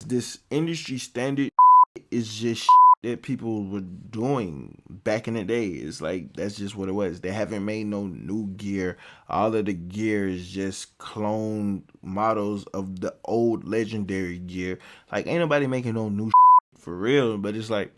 this industry standard is just that people were doing back in the day. It's like that's just what it was. They haven't made no new gear. All of the gear is just cloned models of the old legendary gear. Like ain't nobody making no new for real, but it's like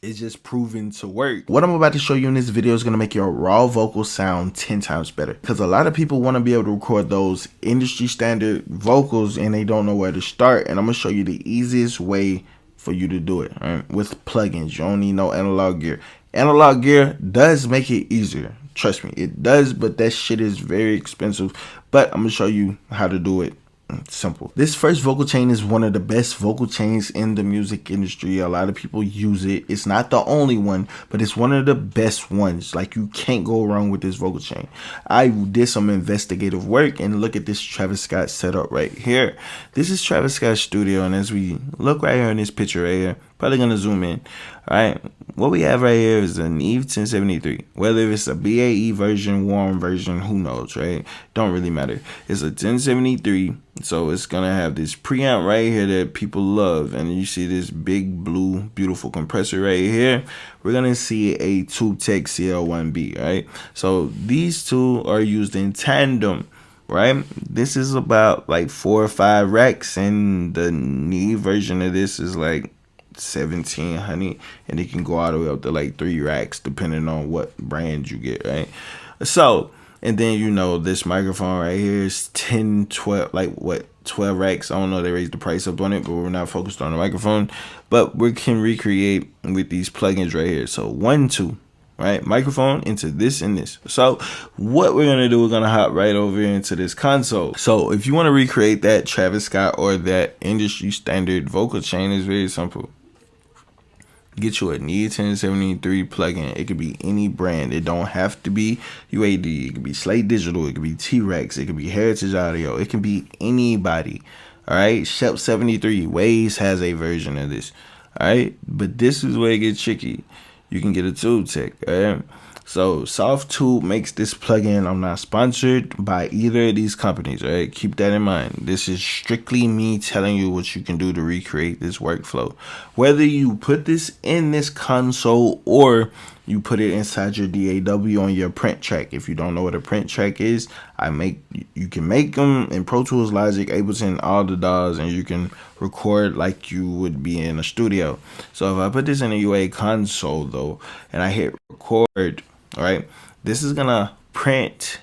it's just proven to work. What I'm about to show you in this video is going to make your raw vocal sound 10 times better, because a lot of people want to be able to record those industry standard vocals and they don't know where to start. And I'm going to show you the easiest way for you to do it, right? With plugins. You don't need no analog gear. Analog gear does make it easier, trust me, it does, but that shit is very expensive. But I'm gonna show you how to do it. Simple. This first vocal chain is one of the best vocal chains in the music industry. A lot of people use it. It's not the only one, but it's one of the best ones. Like, you can't go wrong with this vocal chain. I did some investigative work, and look at this Travis Scott setup right here. This is Travis Scott's studio, and as we look right here in this picture right here, probably gonna zoom in. All right, what we have right here is a Neve 1073. Whether it's a BAE version, warm version, who knows, right? Don't really matter. It's a 1073, so it's gonna have this preamp right here that people love, and you see this big blue beautiful compressor right here. We're gonna see a Tube Tech CL1B, right? So these two are used in tandem, right? This is about like 4 or 5 racks, and the Neve version of this is like 1700, and it can go all the way up to like 3 racks depending on what brand you get, right? So, and then you know this microphone right here is 10, 12, like what, 12 racks. I don't know, they raised the price up on it, but we're not focused on the microphone. But we can recreate with these plugins right here. So 1, 2, right, microphone into this and this. So what we're gonna do, we're gonna hop right over into this console. So if you want to recreate that Travis Scott or that industry standard vocal chain, is very simple. Get you a Neve 1073 plugin. It could be any brand. It don't have to be UAD. It could be Slate Digital. It could be T-Rex. It could be Heritage Audio. It can be anybody. All right. Shep 73 Waves has a version of this. All right. But this is where it gets tricky. You can get a Tube Tech. All right. So SoftTube makes this plugin. I'm not sponsored by either of these companies, right? Keep that in mind. This is strictly me telling you what you can do to recreate this workflow. Whether you put this in this console or you put it inside your DAW on your print track. If you don't know what a print track is, you can make them in Pro Tools, Logic, Ableton, all the DAWs, and you can record like you would be in a studio. So if I put this in a UA console though, and I hit record, all right, this is gonna print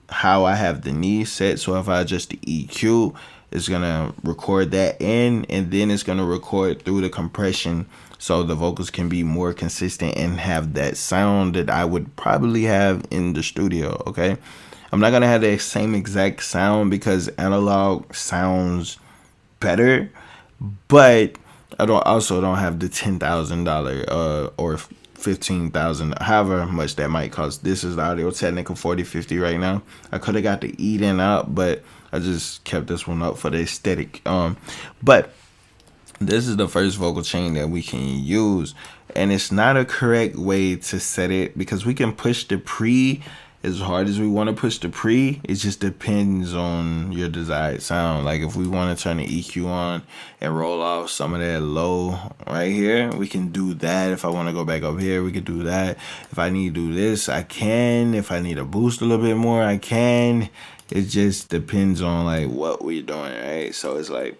how I have the Neve set. So if I adjust the EQ, it's gonna record that in, and then it's gonna record through the compression, so the vocals can be more consistent and have that sound that I would probably have in the studio. Okay, I'm not gonna have the same exact sound because analog sounds better, but I also don't have the $10,000 or 15,000, however much that might cost. This is the Audio Technica 4050 right now. I could have got the Eden out, but I just kept this one up for the aesthetic. But this is the first vocal chain that we can use, and it's not a correct way to set it because we can push the pre as hard as we want to push the pre. It just depends on your desired sound. Like if we want to turn the EQ on and roll off some of that low right here, we can do that. If I want to go back up here, we could do that. If I need to do this, I can. If I need to boost a little bit more, I can. It just depends on like what we're doing, right? So it's like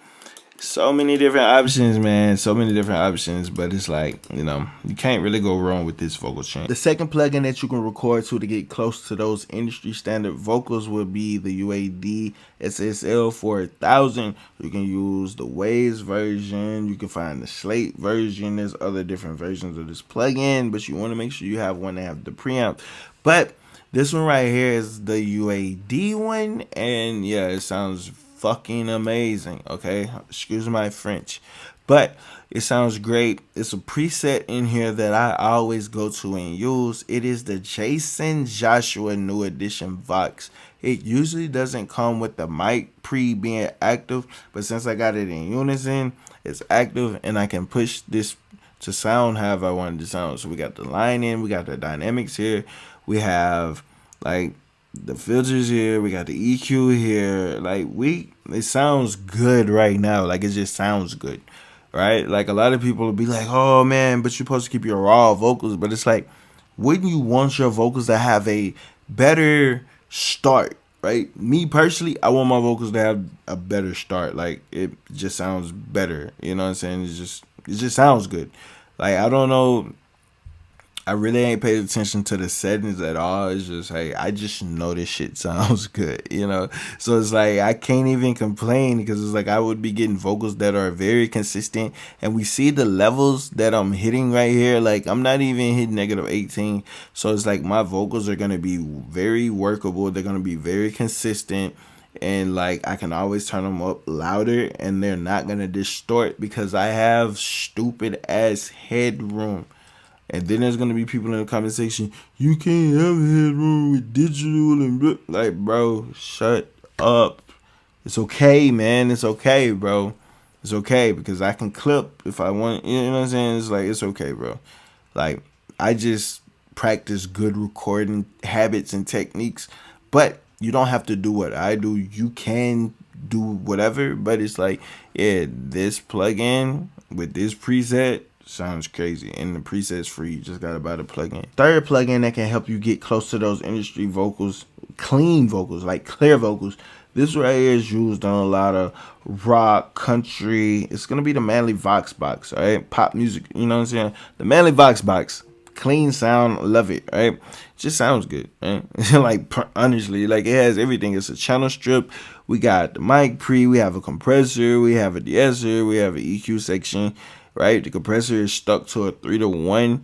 so many different options, man. So many different options, but it's like, you know, you can't really go wrong with this vocal chain. The second plugin that you can record to get close to those industry standard vocals will be the UAD SSL 4000. You can use the Waves version. You can find the Slate version. There's other different versions of this plugin, but you want to make sure you have one that have the preamp. But this one right here is the UAD one, and yeah, it sounds fucking amazing. Okay, excuse my French, but it sounds great. It's a preset in here that I always go to and use. It is the Jason Joshua New Edition Vox. It usually doesn't come with the mic pre being active, but since I got it in unison, it's active, and I can push this to sound however I want it to sound. So we got the line in, we got the dynamics here, we have like the filters here, we got the EQ here. Like it sounds good right now. Like it just sounds good, right? Like a lot of people will be like, "Oh man, but you're supposed to keep your raw vocals." But it's like, wouldn't you want your vocals to have a better start, right? Me personally, I want my vocals to have a better start. Like it just sounds better. You know what I'm saying? It just sounds good. Like I don't know, I really ain't paid attention to the settings at all. It's just, hey, I just know this shit sounds good, you know? So it's like, I can't even complain because it's like I would be getting vocals that are very consistent. And we see the levels that I'm hitting right here. Like, I'm not even hitting negative 18. So it's like my vocals are going to be very workable. They're going to be very consistent. And like, I can always turn them up louder and they're not going to distort because I have stupid ass headroom. And then there's gonna be people in the comment section, you can't have headroom with digital and like, bro, shut up. It's okay, man. It's okay, bro. It's okay because I can clip if I want. You know what I'm saying? It's like it's okay, bro. Like I just practice good recording habits and techniques, but you don't have to do what I do. You can do whatever, but it's like, yeah, this plugin with this preset sounds crazy, and the preset's free. You just gotta buy the plugin. Third plugin that can help you get close to those industry vocals, clean vocals, like clear vocals. This right here is used on a lot of rock, country. It's gonna be the Manley Voxbox, all right? Pop music, you know what I'm saying? The Manley Voxbox, clean sound, love it, right? Just sounds good, right? Like honestly, like it has everything. It's a channel strip. We got the mic pre. We have a compressor. We have a de-esser. We have an EQ section, right? The compressor is stuck to a 3-to-1,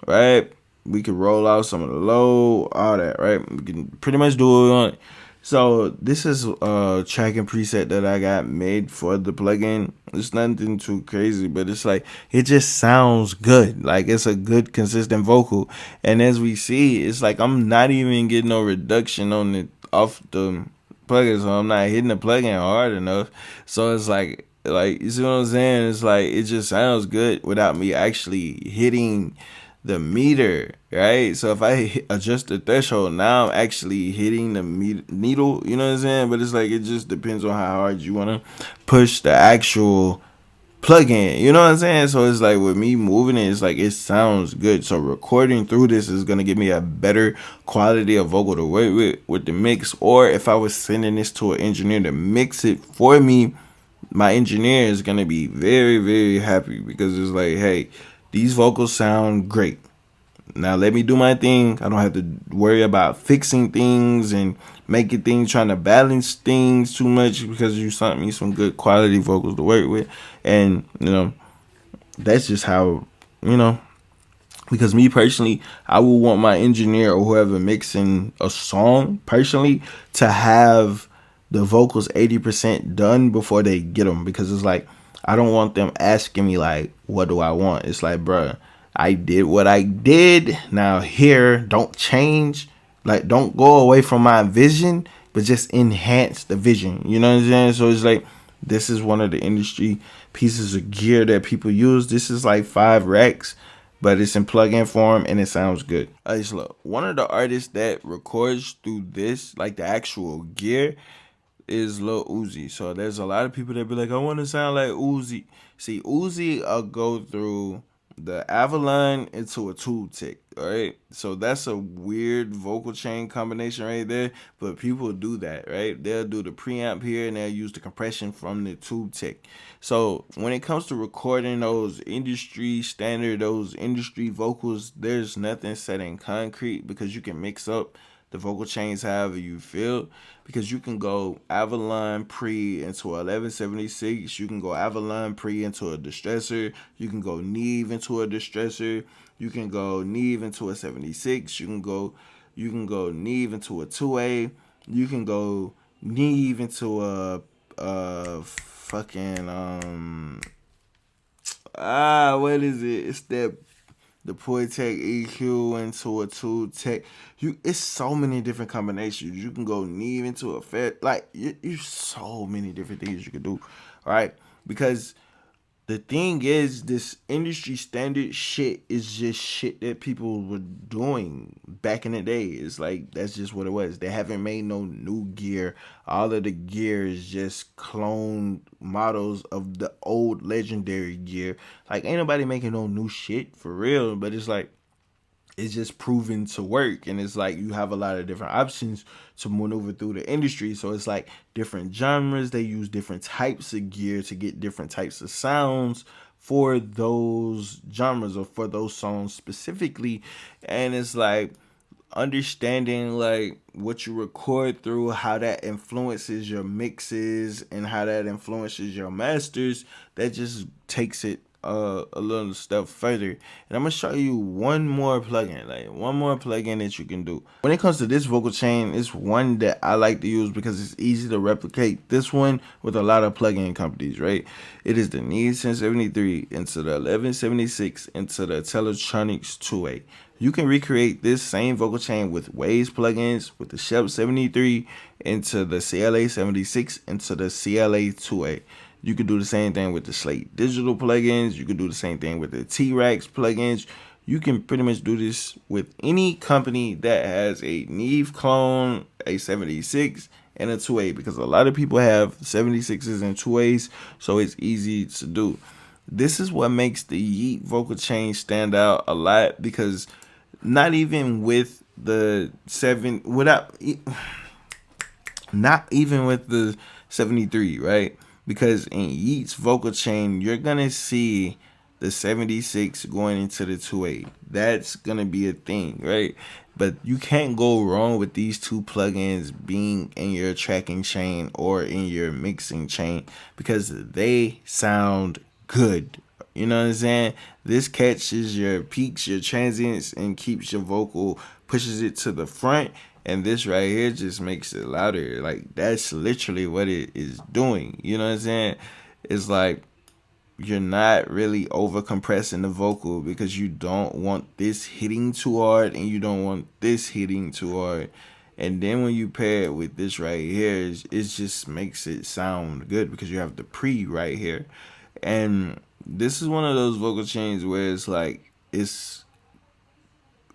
right? We can roll out some of the low, all that, right? We can pretty much do it on it. So this is a tracking preset that I got made for the plugin. It's nothing too crazy, but it's like it just sounds good. Like it's a good consistent vocal. And as we see, it's like I'm not even getting no reduction on it off the plugin, so I'm not hitting the plugin hard enough. So it's like you see what I'm saying? It's like it just sounds good without me actually hitting the meter, right? So if I adjust the threshold, now I'm actually hitting the needle, you know what I'm saying? But it's like it just depends on how hard you want to push the actual plug-in, you know what I'm saying? So it's like with me moving it, it's like it sounds good. So recording through this is gonna give me a better quality of vocal to work with the mix. Or if I was sending this to an engineer to mix it for me, my engineer is gonna be very, very happy because it's like, hey, these vocals sound great. Now let me do my thing. I don't have to worry about fixing things and making things, trying to balance things too much because you sent me some good quality vocals to work with. And, you know, that's just how, you know, because me personally, I would want my engineer or whoever mixing a song personally to have the vocals 80% done before they get them, because it's like I don't want them asking me like, what do I want? It's like, bruh, I did what I did. Now here, don't change. Like, don't go away from my vision, but just enhance the vision. You know what I'm saying? So it's like, this is one of the industry pieces of gear that people use. This is like 5 racks, but it's in plug-in form and it sounds good. So look, one of the artists that records through this, like the actual gear, is Lil Uzi. So there's a lot of people that be like, I want to sound like Uzi. See, Uzi, I'll go through the Avalon into a tube tech. All right, so that's a weird vocal chain combination right there, but people do that, right? They'll do the preamp here and they'll use the compression from the tube tech. So when it comes to recording those industry standard, those industry vocals, there's nothing set in concrete because you can mix up the vocal chains however you feel, because you can go Avalon pre into 1176, you can go Avalon pre into a distressor, you can go Neve into a distressor, you can go Neve into a 76, you can go Neve into a 2A, you can go Neve into a fucking what is it? It's that the Poetech EQ into a Tube Tech. It's so many different combinations. You can go Neve into a Fed. Like, you so many different things you can do. All right, because the thing is, this industry standard shit is just shit that people were doing back in the day. It's like that's just what it was. They haven't made no new gear. All of the gear is just clone models of the old legendary gear. Like ain't nobody making no new shit for real. But it's like it's just proven to work, and it's like you have a lot of different options to maneuver through the industry. So it's like different genres, they use different types of gear to get different types of sounds for those genres or for those songs specifically. And it's like understanding like what you record through, how that influences your mixes and how that influences your masters, that just takes it a little step further. And I'm gonna show you one more plugin, like one more plugin that you can do. When it comes to this vocal chain, it's one that I like to use because it's easy to replicate this one with a lot of plugin companies, right? It is the Neve 1073 into the 1176 into the Teletronics 2A. You can recreate this same vocal chain with Waves plugins, with the Shep 73 into the CLA 76 into the CLA 2A. You can do the same thing with the Slate Digital plugins. You can do the same thing with the T-Rex plugins. You can pretty much do this with any company that has a Neve clone, a 76, and a 2A, because a lot of people have 76s and 2As, so it's easy to do. This is what makes the Yeet vocal chain stand out a lot, because not even with the not even with the 73, right? Because in Yeet's vocal chain, you're gonna see the 76 going into the 2A. That's gonna be a thing, right? But you can't go wrong with these two plugins being in your tracking chain or in your mixing chain, because they sound good. You know what I'm saying? This catches your peaks, your transients, and keeps your vocal, pushes it to the front. And this right here just makes it louder. Like, that's literally what it is doing. You know what I'm saying? It's like you're not really over compressing the vocal, because you don't want this hitting too hard and you don't want this hitting too hard. And then when you pair it with this right here, it just makes it sound good because you have the pre right here. And this is one of those vocal chains where it's like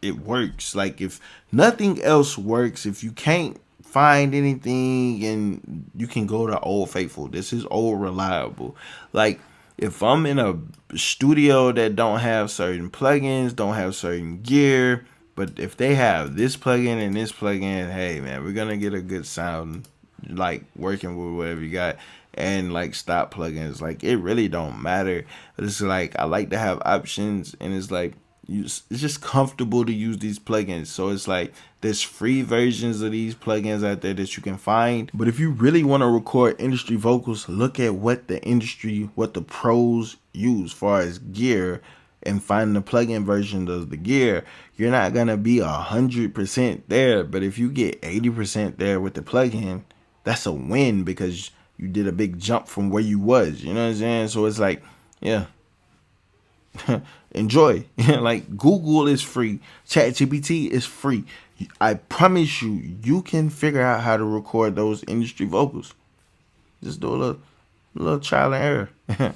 it works. Like, if nothing else works, if you can't find anything, and you can go to Old Faithful. This is Old Reliable. Like, if I'm in a studio that don't have certain plugins, don't have certain gear, but if they have this plugin and this plugin, hey man, we're gonna get a good sound, like working with whatever you got. And like stop plugins, like it really don't matter. But it's like I like to have options, and it's like it's just comfortable to use these plugins. So it's like there's free versions of these plugins out there that you can find. But if you really want to record industry vocals, look at what the pros use far as gear, and find the plugin version of the gear. You're not gonna be 100% there, but if you get 80% there with the plugin, that's a win, because you did a big jump from where you was. You know what I'm saying? So it's like, yeah. Enjoy. Like, Google is free. ChatGPT is free. I promise you can figure out how to record those industry vocals. Just do a little trial and error.